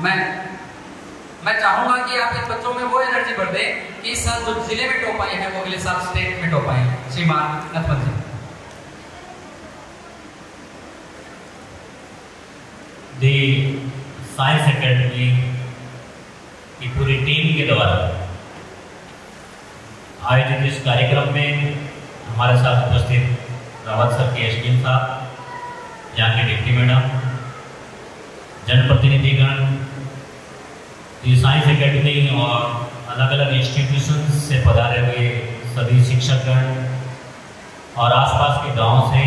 मैं चाहूंगा कि आप इन बच्चों में वो एनर्जी भर दें कि इस साल जो जिले में टॉप आए हैं वो अगले साल स्टेट में टॉप आए। श्रीमान नथवन जी। दी साइंस एकेडमी की पूरी टीम के द्वारा आयोजित इस कार्यक्रम में हमारे साथ उपस्थित रावत सर के एसडीएम साहब, यहाँ के डिप्टी मैडम, जनप्रतिनिधिगण, साइंस एकेडमी और अलग अलग इंस्टीट्यूशन से पधारे हुए सभी शिक्षकगण और आसपास के गांव से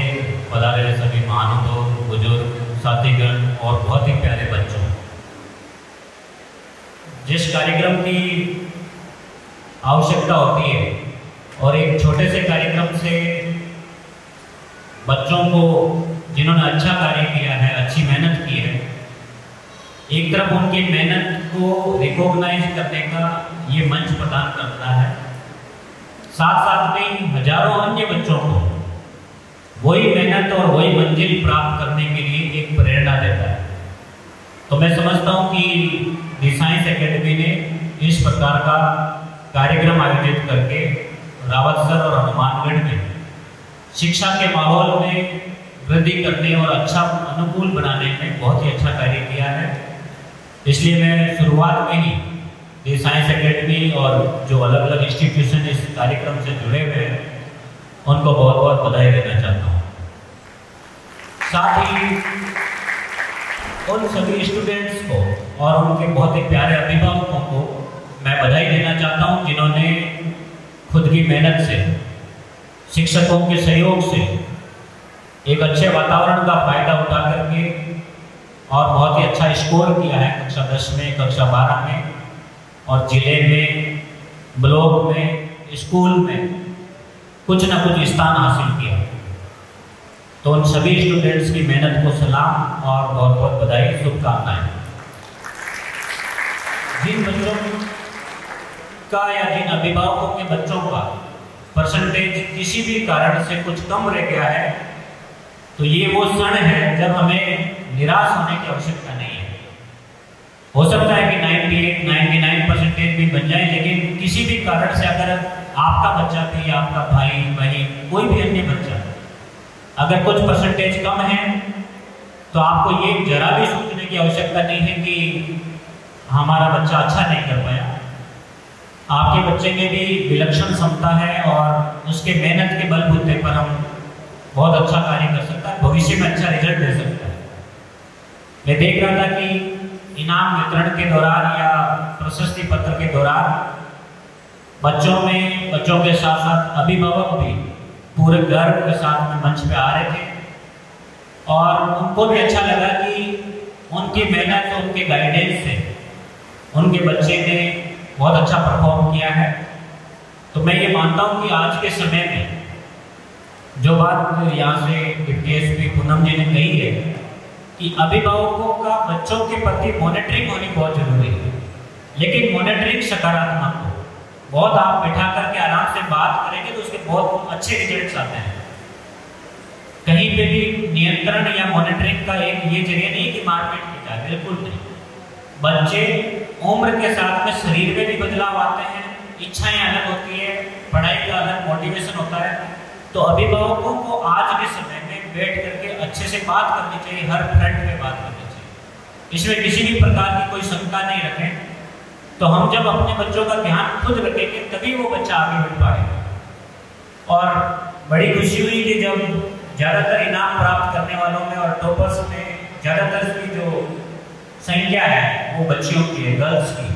पधारे हुए सभी महानुभाव, बुजुर्ग, साथीगण और बहुत ही प्यारे बच्चों, जिस कार्यक्रम की आवश्यकता होती है और एक छोटे से कार्यक्रम से बच्चों को जिन्होंने अच्छा कार्य किया है, अच्छी मेहनत की है, एक तरफ उनकी मेहनत को रिकॉग्नाइज करने का ये मंच प्रदान करता है, साथ साथ में हजारों अन्य बच्चों को वही मेहनत और वही मंजिल प्राप्त करने के लिए एक प्रेरणा देता है। तो मैं समझता हूँ कि दी साइंस एकेडमी ने इस प्रकार का कार्यक्रम आयोजित करके रावत सर और हनुमानगढ़ में शिक्षा के माहौल में वृद्धि करने और अच्छा अनुकूल बनाने में बहुत ही अच्छा कार्य किया है। इसलिए मैं शुरुआत में ही दी साइंस एकेडमी और जो अलग अलग इंस्टीट्यूशन इस कार्यक्रम से जुड़े हुए हैं उनको बहुत बहुत बधाई देना चाहता हूँ। साथ ही उन सभी स्टूडेंट्स को और उनके बहुत ही प्यारे अभिभावकों को मैं बधाई देना चाहता हूँ, जिन्होंने खुद की मेहनत से, शिक्षकों के सहयोग से एक अच्छे वातावरण का फायदा उठा करके और बहुत ही अच्छा स्कोर किया है कक्षा 10 में, कक्षा 12 में और जिले में, ब्लॉक में, स्कूल में कुछ ना कुछ स्थान हासिल किया। तो उन सभी स्टूडेंट्स की मेहनत को सलाम और बहुत बहुत बधाई, शुभकामनाएं। जिन बच्चों का या जिन अभिभावकों के बच्चों का परसेंटेज किसी भी कारण से कुछ कम रह गया है, तो ये वो क्षण है जब हमें निराश होने की आवश्यकता नहीं है। हो सकता है कि 98, 99% भी बन जाए, लेकिन किसी भी कारण से अगर आपका बच्चा भी, आपका भाई बहन, कोई भी अन्य बच्चा अगर कुछ परसेंटेज कम है, तो आपको ये जरा भी सोचने की आवश्यकता नहीं है कि हमारा बच्चा अच्छा नहीं कर पाया। आपके बच्चे में भी विलक्षण क्षमता है और उसके मेहनत के बलबूते पर हम बहुत अच्छा कार्य कर सकता है, भविष्य में अच्छा रिजल्ट दे सकता है। मैं देख रहा था कि इनाम वितरण के दौरान या प्रशस्ति पत्र के दौरान बच्चों के साथ साथ अभिभावक भी पूरे गर्व के साथ में मंच पे आ रहे थे और उनको भी अच्छा लगा कि उनकी मेहनत और उनके गाइडेंस से उनके बच्चे ने बहुत अच्छा परफॉर्म किया है। तो मैं ये मानता हूँ कि आज के समय में जो बात यहाँ से डिप्टी एसपी पूनम जी ने कही है कि अभिभावकों का बच्चों के प्रति मॉनिटरिंग होनी बहुत जरूरी है, लेकिन मॉनिटरिंग सकारात्मक हो। बहुत आप बिठा करके आराम से बात करेंगे तो उसके बहुत अच्छे रिजल्ट्स आते हैं। कहीं पे भी नियंत्रण या मॉनिटरिंग का एक ये जरिए नहीं कि मारपीट की जाए, बिल्कुल नहीं। बच्चे उम्र के साथ में शरीर में भी बदलाव आते हैं, इच्छाएं अलग होती है, पढ़ाई का अलग मोटिवेशन होता है। तो अभिभावकों को आज के समय में बैठ करके अच्छे से बात करनी चाहिए, हर फ्रंट में बात करनी चाहिए। इसमें किसी भी प्रकार की कोई शंका नहीं रखें। तो हम जब अपने बच्चों का ध्यान खुद रखेंगे तभी वो बच्चा आगे बढ़ पाएगा। और बड़ी खुशी हुई कि जब ज़्यादातर इनाम प्राप्त करने वालों में और टॉपर्स में ज़्यादातर की जो संख्या है वो बच्चियों की है, गर्ल्स की।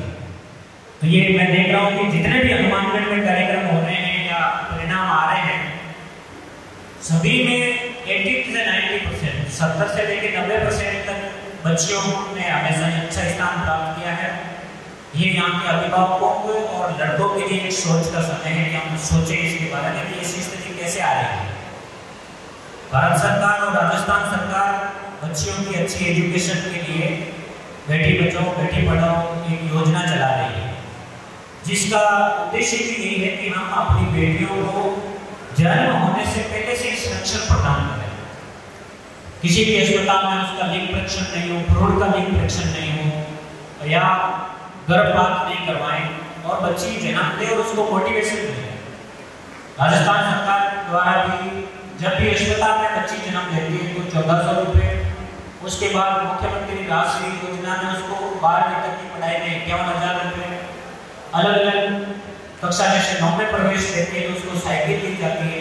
तो ये मैं देख रहा हूँ कि जितने भी हनुमानगढ़ में कार्यक्रम हो रहे हैं या परिणाम आ रहे हैं, सभी में 80 से 90%, 70 से लेकर 90% तक बच्चियों ने हमेशा अच्छा स्थान प्राप्त किया है। ये यहाँ के अभिभावकों को और लड़कों के लिए एक सोच का समय है कि हम सोचें इसके बारे में कि ऐसी स्थिति कैसे आ रही है। भारत सरकार और राजस्थान सरकार बच्चियों की अच्छी एजुकेशन के लिए बेटी बचाओ बेटी पढ़ाओ एक योजना चला रही है, जिसका उद्देश्य भी यही है कि हम अपनी बेटियों को जन्म होने से पहले से संरक्षण प्रदान करें। किसी भी अस्पताल में उसका लिंग परीक्षण नहीं हो, भ्रूण का लिंग परीक्षण नहीं हो, या गर्भपात नहीं करवाएं और बच्ची जन्म दे और उसको मोटिवेशन मिले। राजस्थान सरकार द्वारा भी जब भी अस्पताल में बच्ची जन्म लेती है तो 1400 रुपये, उसके बाद मुख्यमंत्री राष्ट्रीय योजना में उसको 12वीं तक की पढ़ाई में 51,000 रुपये, अलग अलग कक्षा जैसे 9 में प्रवेश लेते हैं तो उसको साइकिल दी जाती है,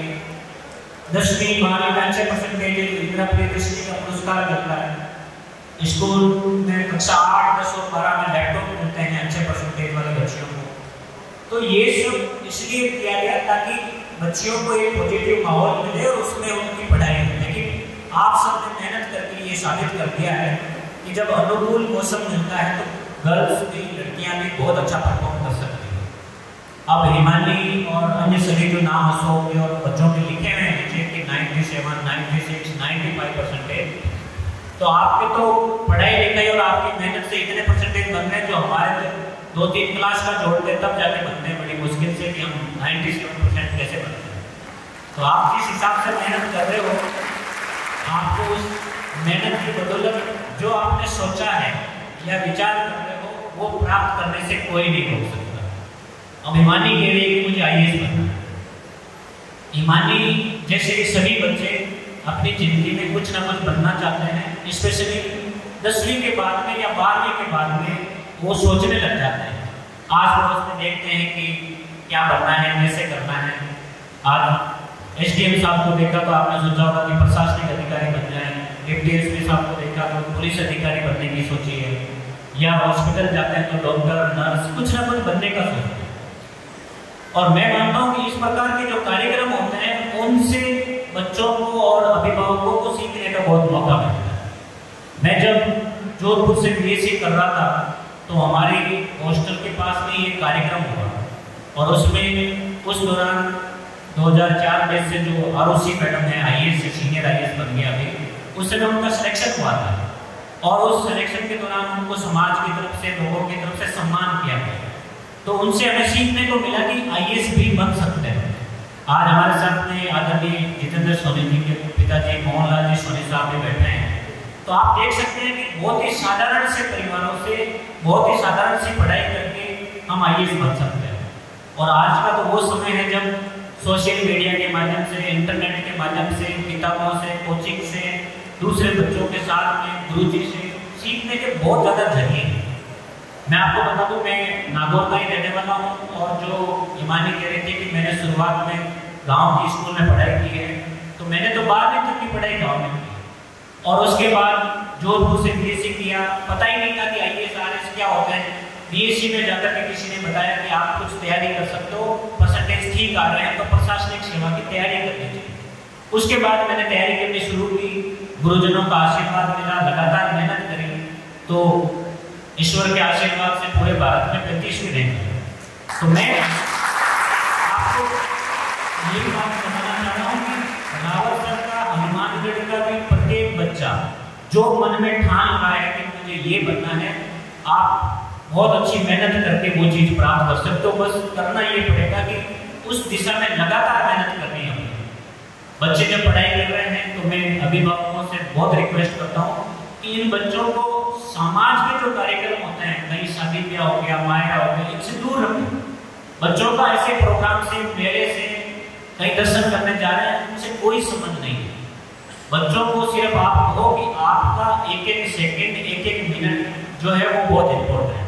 10वीं 12वीं में अच्छे परसेंटेज है तो इंदिरा प्रियदर्शनी का पुरस्कार मिलता है, स्कूल में कक्षा 8, 10 और 12 में लैपटॉप मिलते हैं अच्छे परसेंटेज वाले बच्चियों को। तो ये सब इसलिए किया गया ताकि बच्चियों को एक पॉजिटिव माहौल मिले और उसमें उनकी पढ़ाई हो। लेकिन आप सबने मेहनत करके ये साबित कर दिया है कि जब अनुकूल मौसम मिलता है तो गर्ल्स भी, लड़कियां भी बहुत अच्छा परफॉर्म कर सकती हैं। अब हिमानी और अन्य सभी जो नाम हंसोगे और बच्चों के लिखे हुए हैं नीचे कि 97, 96, 95%, तो आपके तो पढ़ाई लिखाई और आपकी मेहनत से इतने परसेंटेज बन रहे हैं जो हमारे 2-3 क्लास का जोड़ते तब जाके बनते हैं बड़ी मुश्किल से कि हम 97% कैसे बनते हैं। तो आप जिस हिसाब से मेहनत कर रहे हो, आपको उस मेहनत की बदौलत जो आपने सोचा है या विचार कर रहे हो वो प्राप्त करने से कोई नहीं रोक सकता। अब हिमानी कह रही है कि मुझे IAS बनना है। हिमानी जैसे सभी बच्चे अपनी जिंदगी में कुछ ना कुछ बनना चाहते हैं, स्पेशली 10वीं के बाद में या 12वीं के बाद में वो सोचने लग जाते हैं। आस पड़ोस में देखते हैं कि क्या बनना है, कैसे करना है। आज SDM साहब को देखा तो आपने सोचा होगा कि प्रशासनिक अधिकारी बन जाए, DSP साहब को देखा तो पुलिस अधिकारी बनने की सोची है, या हॉस्पिटल जाते हैं तो डॉक्टर, नर्स, कुछ ना कुछ बनने का सोचते हैं। और मैं मानता हूँ कि इस प्रकार के जो कार्यक्रम होते हैं उनसे बच्चों को और अभिभावकों को सीखने का बहुत मौका मिलता है। मैं जब जोधपुर से BSc कर रहा था तो हमारी हॉस्टल के पास में ये कार्यक्रम हुआ और उसमें उस दौरान 2004 में से जो ROC मैडम है, IAS से सीनियर IAS बन गया अभी, उस समय उनका सिलेक्शन हुआ था और उस सिलेक्शन के दौरान उनको समाज की तरफ से, लोगों की तरफ से सम्मान किया गया। तो उनसे हमें सीखने को मिला कि IAS भी बन सकते हैं। आज हमारे साथ में आदरणीय जितेंद्र सोनी जी के पिताजी मोहनलाल जी सोनी साहब भी बैठे हैं। तो आप देख सकते हैं कि बहुत ही साधारण से परिवारों से बहुत ही साधारण सी पढ़ाई करके हम IAS बन सकते हैं। और आज का तो वो समय है जब सोशल मीडिया के माध्यम से, इंटरनेट के माध्यम से, किताबों से, कोचिंग से, दूसरे बच्चों के साथ में, गुरुजी से सीखने के बहुत ज़्यादा जरिए हैं। मैं आपको बता दूं, मैं नागौर का ही रहने वाला हूँ और जो हिमानी कह रही थी कि मैंने शुरुआत में गांव की स्कूल में पढ़ाई की है, तो मैंने तो 12वीं तक की पढ़ाई गांव में की और उसके बाद जोधपुर से BSc किया। पता ही नहीं था कि IAS RS क्या होता है। BSc में जाकर के किसी ने बताया कि आप कुछ तैयारी कर सकते हो, परसेंटेज ठीक आ रहे हैं तो प्रशासनिक सेवा की तैयारी कर लीजिए। उसके बाद मैंने तैयारी करनी शुरू की, गुरुजनों का आशीर्वाद मिला, लगातार मेहनत करी तो ईश्वर के आशीर्वाद से पूरे भारत में 35वीं रैंक। तो मैं आपको यही बात बताना चाह रहा हूँ कि रावत सर का, हनुमानगढ़ का भी प्रत्येक बच्चा जो मन में ठान रहा है कि मुझे ये बनना है, आप बहुत अच्छी मेहनत करके वो चीज़ प्राप्त कर सकते हो। बस करना ये पड़ेगा कि उस दिशा में लगातार मेहनत करनी है। बच्चे जब पढ़ाई कर रहे हैं तो मैं अभिभावकों से बहुत रिक्वेस्ट करता हूँ कि इन बच्चों को समाज के जो कार्यक्रम होते हैं, कहीं शादी ब्याह हो गया, मायरा हो गया, इनसे दूर रखें। बच्चों का ऐसे प्रोग्राम से, मेले से, कहीं दर्शन करने जा रहे हैं, उनसे कोई संबंध नहीं है। बच्चों को सिर्फ आप कहो कि आपका एक एक सेकंड, एक एक मिनट जो है वो बहुत इम्पोर्टेंट है।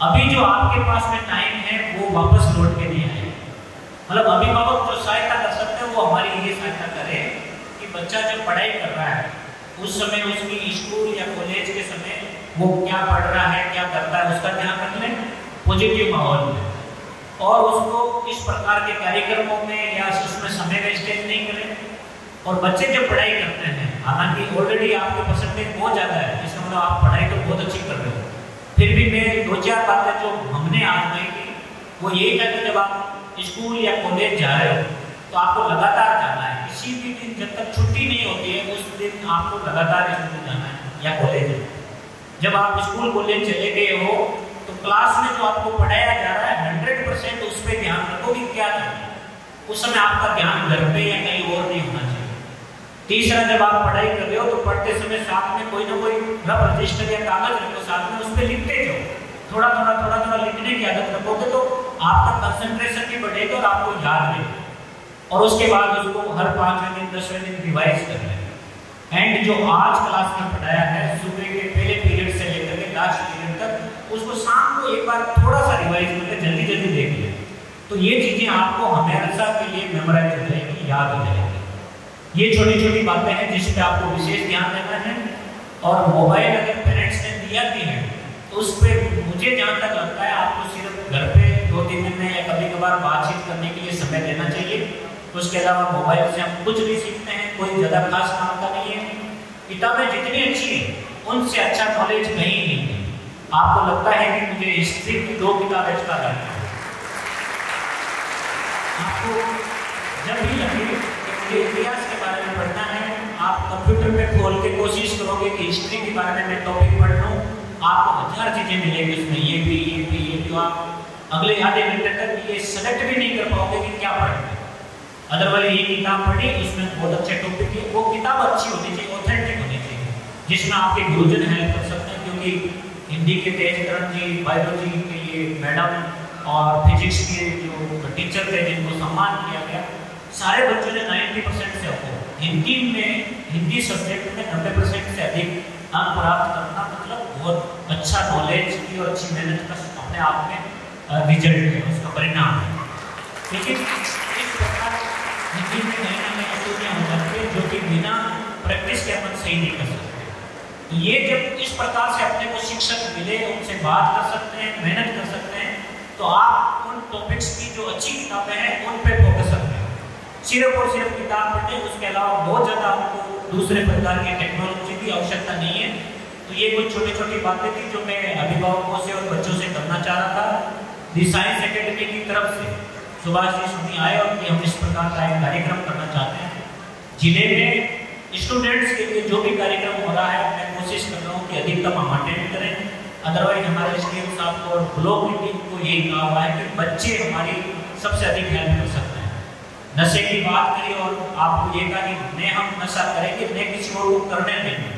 अभी जो आपके पास में टाइम है वो वापस लौट के नहीं आएगा। मतलब अभिभावक जो सहायता कर सकते हैं वो हमारी ये सहायता करे कि बच्चा जब पढ़ाई कर रहा है उस समय उसकी स्कूल या कॉलेज के समय वो क्या पढ़ रहा है, क्या करता है, उसका ध्यान रख लें पॉजिटिव माहौल में, और उसको इस प्रकार के कार्यक्रमों में या उसमें समय वेस्टेज नहीं करें। और बच्चे जब पढ़ाई करते हैं, हालांकि ऑलरेडी आपके परसेंटेज बहुत ज़्यादा है, इसका मतलब आप पढ़ाई तो बहुत अच्छी कर रहे हो, फिर भी मैं 2-4 बातें जो हमने आजमाई की वो यही था कि जब आप स्कूल या कॉलेज जा रहे हो तो आपको लगातार जाना है। किसी भी दिन जब तक छुट्टी नहीं होती है उस दिन आपको लगातार स्कूल जाना है या कॉलेज। जब आप स्कूल कॉलेज चले गए हो तो क्लास में जो आपको पढ़ाया जा रहा है 100% उस पर ध्यान रखो कि क्या करना है। उस समय आपका ध्यान घर पे या कहीं और नहीं होना चाहिए। तीसरा, जब आप पढ़ाई कर रहे हो तो पढ़ते समय साथ में कोई ना कोई रफ रजिस्टर या कागज रखो साथ में, उस पर लिखते जाओ। थोड़ा थोड़ा लिखने की आदत रखोगे तो आपका कंसंट्रेशन भी बढ़ेगा और आपको याद रहेगा। और उसके बाद उसको हर 5वें दिन 10वें दिन रिवाइज कर लें। एंड जो आज क्लास में पढ़ाया है सुबह के पहले पीरियड से लेकर के लास्ट पीरियड तक, उसको शाम को एक बार थोड़ा सा रिवाइज करके जल्दी जल्दी देख लें। तो ये चीजें आपको हमेशा के लिए मेमोराइज हो जाएगी, याद हो जाएगी। ये छोटी छोटी बातें हैं जिस पे आपको विशेष ध्यान देना है। और मोबाइल अगर पेरेंट्स ने दिया भी है तो उस पर मुझे जहाँ तक लगता है आपको सिर्फ घर पे 2-3 दिन में या कभी कभार बातचीत करने के लिए समय देना चाहिए। उसके अलावा मोबाइल से हम कुछ भी सीखते हैं, कोई ज़्यादा खास काम का नहीं है। किताबें जितनी अच्छी हैं उनसे अच्छा नॉलेज कहीं नहीं है। आपको लगता है कि मुझे हिस्ट्री की 2 किताब एक्स्ट्रा करनी है, आपको जब भी लगे कि इतिहास के बारे में पढ़ना है, आप कंप्यूटर में खोल के कोशिश करोगे कि हिस्ट्री के बारे में मैं टॉपिक पढ़ लूँ, आपको 1000 चीज़ें मिलेंगी उसमें, ये भी तो आप अगले आधे घंटे तक ये सेलेक्ट भी नहीं कर पाओगे कि क्या पढ़ना है। अदरवाइज ये किताब पढ़ी, उसमें बहुत अच्छे टॉपिक है, वो किताब अच्छी होनी चाहिए, ऑथेंटिक होनी चाहिए, जिसमें आपके गुरुजन हेल्प कर सकते हैं। क्योंकि हिंदी के तेजकरण जी, बायोलॉजी के लिए मैडम और फिजिक्स के जो टीचर थे जिनको सम्मान किया गया, सारे बच्चों ने 90% से ऊपर हिंदी सब्जेक्ट में 90% से अधिक अंक प्राप्त करना मतलब बहुत अच्छा नॉलेज की और अच्छी मेहनत का अपने आप में रिजल्ट है, उसका परिणाम है। लेकिन इस प्रकार हिंदी में नई नई चीज़ें हो जाती है जो कि बिना प्रैक्टिस के अपन सही नहीं कर सकते। ये जब इस प्रकार से अपने को शिक्षक मिले, उनसे बात कर सकते हैं, मेहनत कर सकते हैं, तो आप उन टॉपिक्स की जो अच्छी किताबें हैं उन पे फोकस करते हैं। सिर्फ और सिर्फ किताब पढ़ते, उसके अलावा बहुत ज़्यादा आपको दूसरे प्रकार की टेक्नोलॉजी की आवश्यकता नहीं है। तो ये कुछ छोटी छोटी बातें थी जो मैं अभिभावकों से और बच्चों से करना चाह रहा था। दी साइंस एकेडमी की तरफ से सुभाष जी सुनी आए और कि हम इस प्रकार का एक कार्यक्रम करना चाहते हैं जिले में स्टूडेंट्स के लिए। जो भी कार्यक्रम हो रहा है मैं कोशिश कर रहा हूँ कि अधिकतम हम अटेंड करें। अदरवाइज हमारे एसडीएम साहब को और ब्लॉक की टीम को यही कहा हुआ है कि बच्चे हमारी सबसे अधिक हेल्प कर सकते हैं। नशे की बात करी और आपको ये कहा कि न हम नशा करेंगे न किसी और को करने देंगे,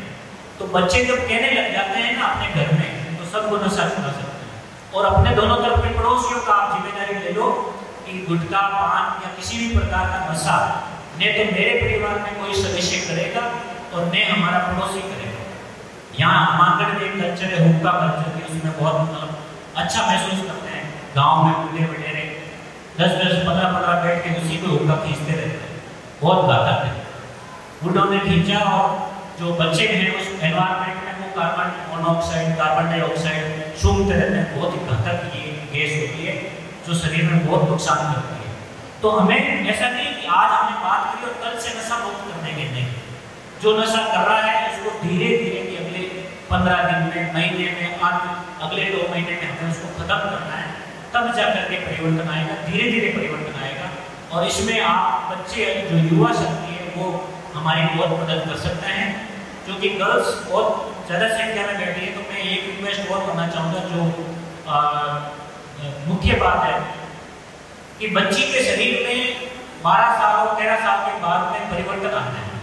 तो बच्चे जब कहने लग जाते हैं ना अपने घर में तो सबको नशा छुड़ा सकते हैं। और अपने दोनों तरफ के पड़ोसियों का आप जिम्मेदारी ले लो कि गुटखा, पान या किसी भी प्रकार का नशा न तो मेरे परिवार में कोई सदस्य करेगा और न हमारा पड़ोसी करेगा। यहाँ हमारे में एक कल्चर है हुक्का कल्चर की, उसमें बहुत अच्छा महसूस करते हैं। गाँव में बूढ़े वडेरे 10-10, 15-15 बैठ के उसी को हुक्का खींचते रहते हैं, बहुत घातक है। बूढ़ों ने खींचा और जो बच्चे हैं उस एनवायरनमेंट में वो कार्बन मोनोऑक्साइड, कार्बन डाइऑक्साइड सूंघते रहते हैं। बहुत ही घातक ये गैस होती है जो शरीर में बहुत नुकसान करती है। तो हमें ऐसा नहीं कि आज हमने बात करी और कल से नशा मुक्त करने के नहीं, जो नशा कर रहा है उसको धीरे धीरे कि अगले 15 दिन में, महीने में, अगले 2 महीने में हमें उसको खत्म करना है, तब जाकर के परिवर्तन आएगा, धीरे धीरे परिवर्तन आएगा। और इसमें आप बच्चे जो युवा शक्ति है वो हमारी बहुत मदद कर सकते हैं। क्योंकि गर्ल्स बहुत ज़्यादा संख्या में बैठी है, तो मैं एक रिक्वेस्ट और करना चाहूँगा। जो मुख्य बात है कि बच्ची के शरीर में 12 साल और 13 साल के बाद में परिवर्तन आता है,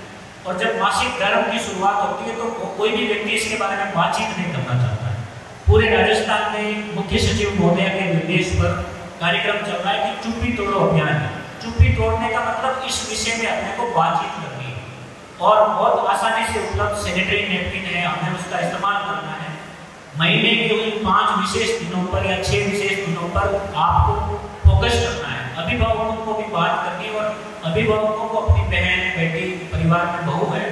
और जब मासिक धर्म की शुरुआत होती है तो कोई भी व्यक्ति इसके बारे में बातचीत नहीं करना चाहता है। पूरे राजस्थान में मुख्य सचिव महोदय के निर्देश पर कार्यक्रम चल रहा है कि चुप्पी तोड़ो अभियान है। चुप्पी तोड़ने का मतलब इस विषय में अपने को बातचीत करनी है, और बहुत आसानी से उपलब्ध सैनिटरी नैपकिन है, हमें उसका इस्तेमाल करना है। महीने के उन 5 विशेष दिनों पर या 6 विशेष दिनों पर आपको फोकस करना है। अभिभावकों को भी बात करनी है, और अभिभावकों को अपनी बहन, बेटी, परिवार में बहू है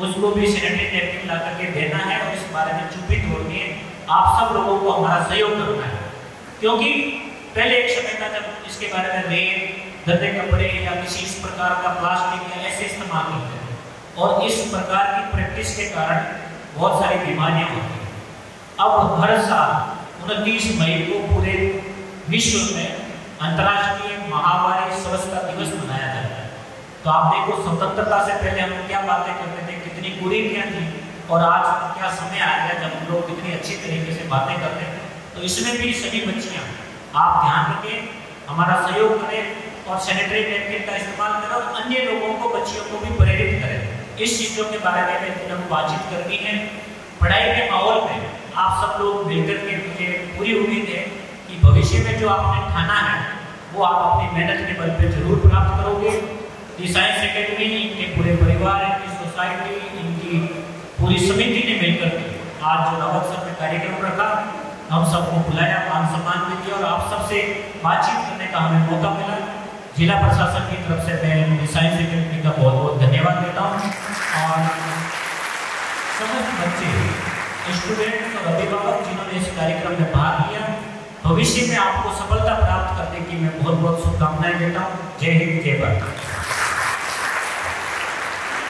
उसको भी सैनिटरी नैपकिन ला करके देना है, और इस बारे में चुप्पी तोड़नी है। आप सब लोगों को हमारा सहयोग करना है, क्योंकि पहले एक समय था जब इसके बारे में रेत, गंदे कपड़े या किसी इस प्रकार का प्लास्टिक या ऐसे इस्तेमाल करते हैं, और इस प्रकार की प्रैक्टिस के कारण बहुत सारी बीमारियां होती हैं। अब हर साल 29 मई को पूरे विश्व में अंतर्राष्ट्रीय महामारी स्वच्छता दिवस मनाया जाता है। तो आप देखो स्वतंत्रता से पहले हम क्या बातें करते थे, कितनी कुरीतियां थी, और आज क्या समय आ गया जब हम लोग कितनी अच्छी तरीके से बातें करते हैं। तो इसमें भी सभी बच्चियां आप ध्यान रखें, हमारा सहयोग करें और सैनिटरी नैपकिन का इस्तेमाल करें, और अन्य लोगों को, बच्चियों को भी प्रेरित करें इस चीज़ों के बारे में जब बातचीत करनी है। पढ़ाई के माहौल में आप सब लोग मिलकर के, मुझे पूरी उम्मीद है कि भविष्य में जो आपने ठाना है वो आप अपनी मेहनत के बल पे जरूर प्राप्त करोगे। साइंस एकेडमी, इनके पूरे परिवार, इनकी सोसाइटी, इनकी पूरी समिति ने मिलकर आज जो नवोत्सव में कार्यक्रम रखा, हम सबको बुलाया, मान सम्मान भी दिया और आप सबसे बातचीत करने का हमें मौका मिला। जिला प्रशासन की तरफ से मैं साइंस एकेडमी का बहुत बहुत धन्यवाद देता हूँ और समस्त बच्चे, स्टूडेंट्स और अभिभावक जिन्होंने इस कार्यक्रम में भाग लिया, भविष्य में आपको सफलता प्राप्त करने की मैं बहुत बहुत शुभकामनाएं देता हूँ। जय हिंद, जय भारत।